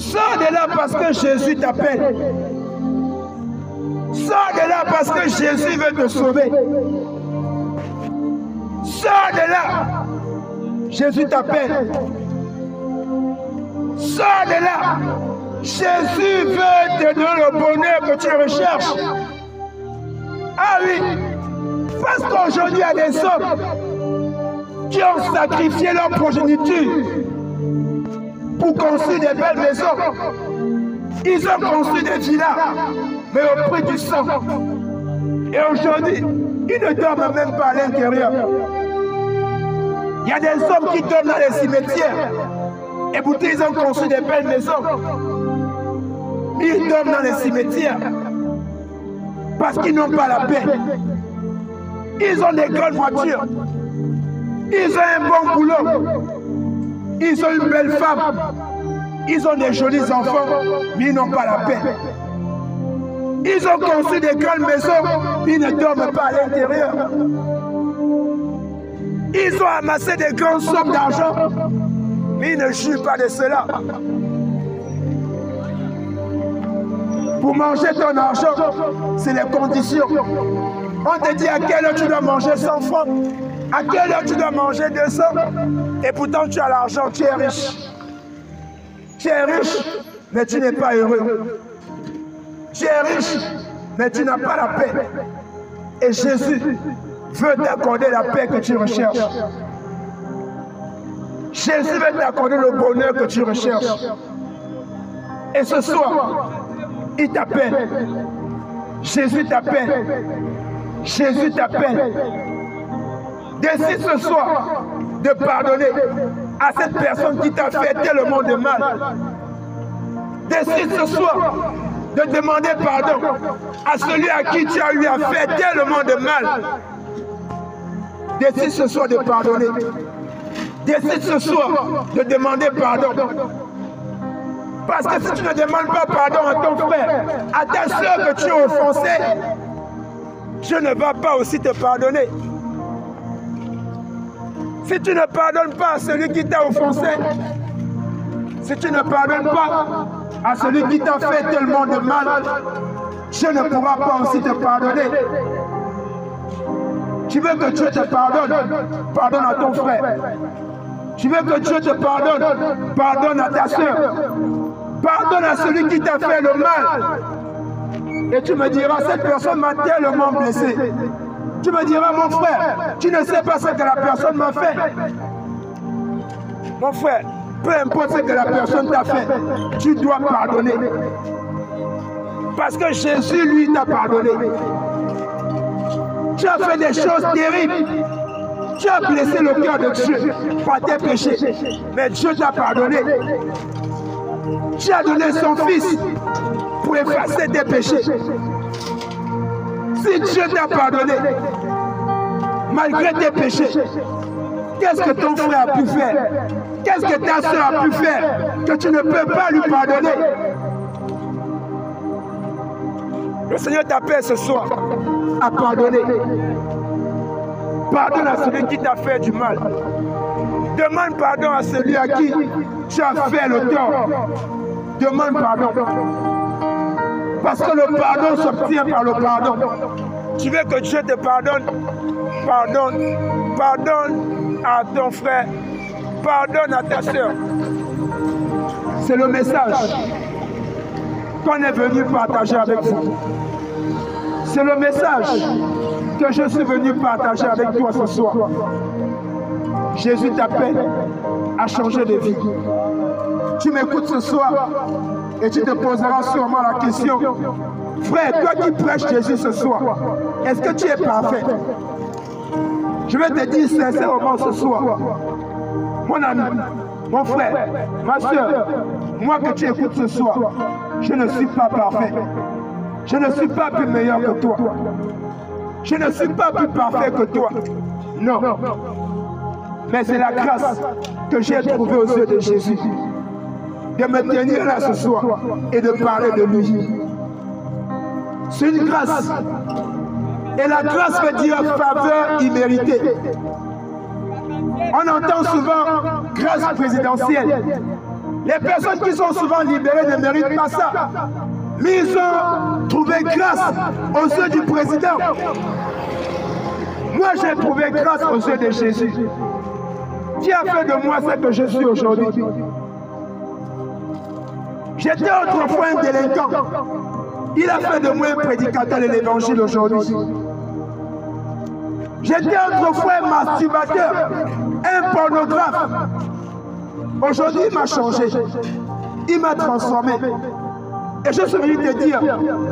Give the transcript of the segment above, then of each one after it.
Sors de là parce que Jésus t'appelle. Sors de là parce que Jésus veut te sauver. Sors de là. Jésus t'appelle. Sors de là. Jésus veut te donner le bonheur que tu recherches. Ah oui. Parce qu'aujourd'hui, il y a des hommes qui ont sacrifié leur progéniture pour construire des belles maisons. Ils ont construit des villas, mais au prix du sang. Et aujourd'hui, ils ne dorment même pas à l'intérieur. Il y a des hommes qui dorment dans les cimetières. Et pourtant, ils ont construit des belles maisons. Ils dorment dans les cimetières parce qu'ils n'ont pas la paix. Ils ont des grandes voitures. Ils ont un bon boulot. Ils ont une belle femme. Ils ont des jolis enfants, mais ils n'ont pas la paix. Ils ont construit des grandes maisons, mais ils ne dorment pas à l'intérieur. Ils ont amassé des grandes sommes d'argent, mais ils ne jouent pas de cela. Pour manger ton argent, c'est les conditions. On te dit à quelle heure tu dois manger 100 francs, à quelle heure tu dois manger 200, et pourtant tu as l'argent, tu es riche. Tu es riche, mais tu n'es pas heureux. Tu es riche, mais tu n'as pas la paix. Et Jésus veut t'accorder la paix que tu recherches. Jésus veut t'accorder le bonheur que tu recherches. Et ce soir, il t'appelle. Jésus t'appelle. Jésus t'appelle. Décide ce soir de pardonner à cette personne qui t'a fait tellement de mal. Décide ce soir de demander pardon à celui à qui tu as eu à faire tellement de mal. Décide ce soir de pardonner. Décide ce soir de demander pardon. Parce que si tu ne demandes pas pardon à ton frère, à ta soeur que tu as offensé, Dieu ne va pas aussi te pardonner. Si tu ne pardonnes pas à celui qui t'a offensé, si tu ne pardonnes pas à celui qui t'a fait tellement de mal, Dieu ne pourra pas aussi te pardonner. Tu veux que Dieu te pardonne, pardonne à ton frère. Tu veux que Dieu te pardonne, pardonne à ta soeur. Pardonne à celui qui t'a fait le mal. Et tu me diras, cette personne m'a tellement blessé. Tu me diras, mon frère, tu ne sais pas ce que la personne m'a fait. Mon frère, peu importe ce que la personne t'a fait, tu dois pardonner. Parce que Jésus, lui, t'a pardonné. Tu as fait des choses terribles. Tu as blessé le cœur de Dieu par tes péchés. Mais Dieu t'a pardonné. Tu as donné son Fils pour effacer tes péchés. Si Dieu t'a pardonné, malgré tes péchés, qu'est-ce que ton frère a pu faire? Qu'est-ce que ta soeur a pu faire que tu ne peux pas lui pardonner? Le Seigneur t'appelle ce soir à pardonner. Pardonne à celui qui t'a fait du mal. Demande pardon à celui à qui tu as fait le tort. Demande pardon. Parce que le pardon s'obtient par le pardon. Tu veux que Dieu te pardonne? Pardonne. Pardonne à ton frère. Pardonne à ta soeur. C'est le message qu'on est venu partager avec vous. C'est le message que je suis venu partager avec toi ce soir. Jésus t'appelle à changer de vie. Tu m'écoutes ce soir et tu te poseras sûrement la question, frère, toi qui prêches Jésus ce soir, est-ce que tu es parfait? Je vais te dire sincèrement ce soir, mon ami, mon frère, ma soeur, moi que tu écoutes ce soir, je ne suis pas parfait. Je ne suis pas plus meilleur que toi. Je ne suis pas plus parfait que toi. Non. Mais c'est la grâce que j'ai trouvée aux yeux de Jésus. De me tenir là ce soir et de parler de lui. C'est une grâce. Et la grâce veut dire faveur imméritée. On entend souvent grâce présidentielle. Les personnes qui sont souvent libérées ne méritent pas ça. Mais ils ont trouvé grâce aux yeux du président. Moi, j'ai trouvé grâce aux yeux de Jésus, qui a fait de moi ce que je suis aujourd'hui. J'étais autrefois un délinquant. Il a fait de moi un prédicateur de l'évangile aujourd'hui. J'étais autrefois un masturbateur, un pornographe. Aujourd'hui, il m'a changé. Il m'a transformé. Et je suis venu te dire,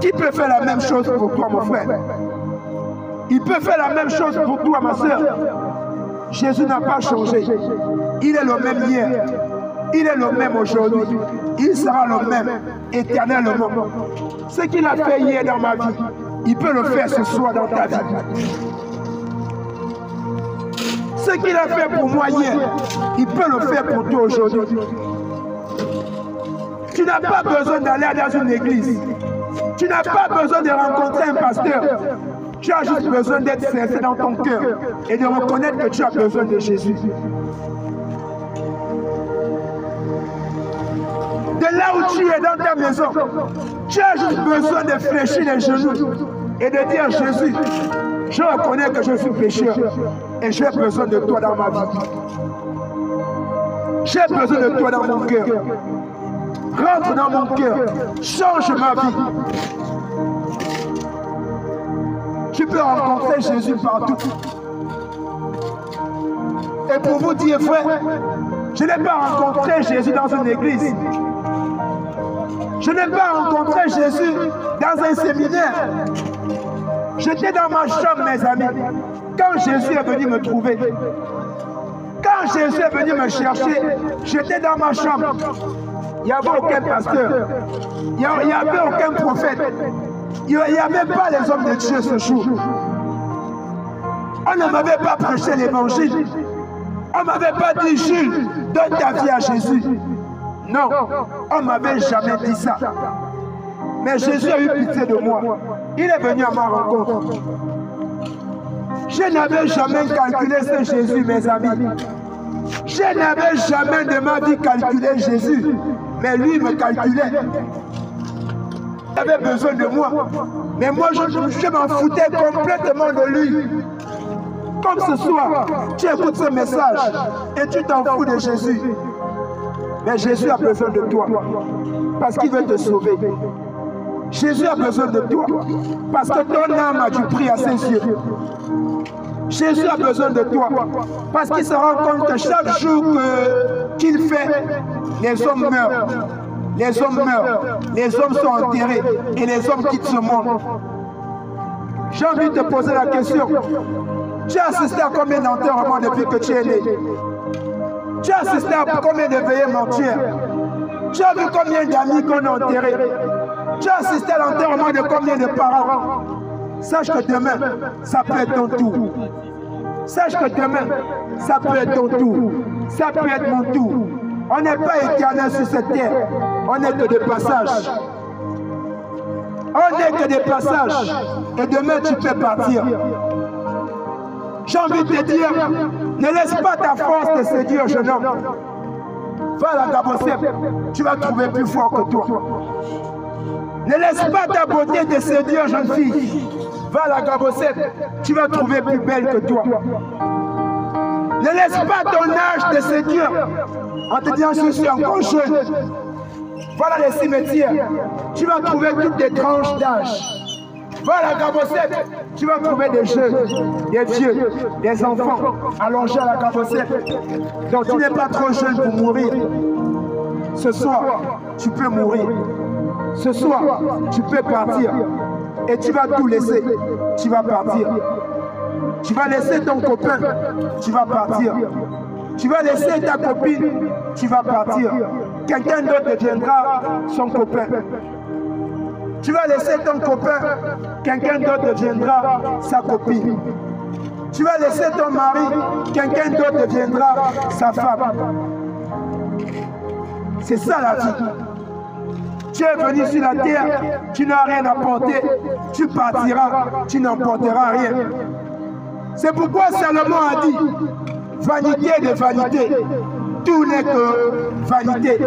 qui peut faire la même chose pour toi, mon frère? Il peut faire la même chose pour toi, ma soeur. Jésus n'a pas changé. Il est le même hier. Il est le même aujourd'hui. Il sera le même éternellement. Ce qu'il a fait hier dans ma vie, il peut le faire ce soir dans ta vie. Ce qu'il a fait pour moi hier, il peut le faire pour toi aujourd'hui. Tu n'as pas besoin d'aller dans une église. Tu n'as pas besoin de rencontrer un pasteur. Tu as juste besoin d'être sincère dans ton cœur et de reconnaître que tu as besoin de Jésus. De là où tu es dans ta maison, tu as juste besoin de fléchir les genoux et de dire Jésus, je reconnais que je suis pécheur et j'ai besoin de toi dans ma vie. J'ai besoin de toi dans mon cœur. Rentre dans mon cœur, change ma vie. Tu peux rencontrer Jésus partout. Et pour vous dire, frère, je n'ai pas rencontré Jésus dans une église. Je n'ai pas rencontré Jésus dans un séminaire. J'étais dans ma chambre, mes amis, quand Jésus est venu me trouver. Quand Jésus est venu me chercher, j'étais dans ma chambre. Il n'y avait aucun pasteur. Il n'y avait aucun prophète. Il n'y avait pas les hommes de Dieu ce jour. On ne m'avait pas prêché l'évangile. On ne m'avait pas dit, Jules, donne ta vie à Jésus. Non, on ne m'avait jamais dit ça. Mais Jésus a eu pitié de moi. Il est venu à ma rencontre. Je n'avais jamais calculé ce Jésus, mes amis. Je n'avais jamais de ma vie calculé Jésus. Mais lui me calculait. Il avait besoin de moi. Mais moi, je m'en foutais complètement de lui. Comme ce soir, tu écoutes ce message et tu t'en fous de Jésus. Mais Jésus a besoin de toi parce qu'il veut te sauver. Jésus a besoin de toi parce que ton âme a du prix à ses yeux. Jésus a besoin de toi parce qu'il se rend compte que chaque jour qu'il fait, les hommes meurent. Les hommes meurent, les hommes sont enterrés et les hommes quittent ce monde. J'ai envie de te poser la question. Tu as assisté à combien d'enterrements depuis que tu es né? Tu as assisté à combien de veillées mortuaires? Tu as vu combien d'amis qu'on a enterrés? Tu as assisté à l'enterrement de combien de parents? Sache que demain, ça peut être ton tour. Sache que demain, ça peut être ton tour. Ça peut être mon tour. On n'est pas éternel sur cette terre. On n'est que de passage. On n'est que des passages. Et demain, tu peux partir. J'ai envie de te dire, ne laisse pas ta force te séduire, jeune homme. Va à la Gabosep, tu vas trouver plus fort que toi. Ne laisse pas ta beauté te séduire, jeune fille. Va à la Gabosep, tu vas trouver plus belle que toi. Ne laisse pas ton âge te séduire en te disant je suis encore jeune. Voilà les cimetières, tu vas trouver toutes les tranches d'âge. Va à la Gabosep, tu vas trouver des jeunes, des vieux, des enfants allongés à la Gabosep. Donc tu n'es pas trop jeune pour mourir. Ce soir, tu peux mourir. Ce soir, tu peux partir. Et tu vas tout laisser. Tu vas partir. Tu vas laisser ton copain. Tu vas partir. Tu vas laisser ta copine. Tu vas partir. Quelqu'un d'autre deviendra son copain. Tu vas laisser ton copain. Quelqu'un d'autre deviendra sa copine. Tu vas laisser ton mari. Quelqu'un d'autre deviendra sa femme. C'est ça la vie. Tu es venu sur la terre, tu n'as rien apporté, tu partiras, tu n'emporteras rien. C'est pourquoi Salomon a dit, vanité de vanité, tout n'est que vanité.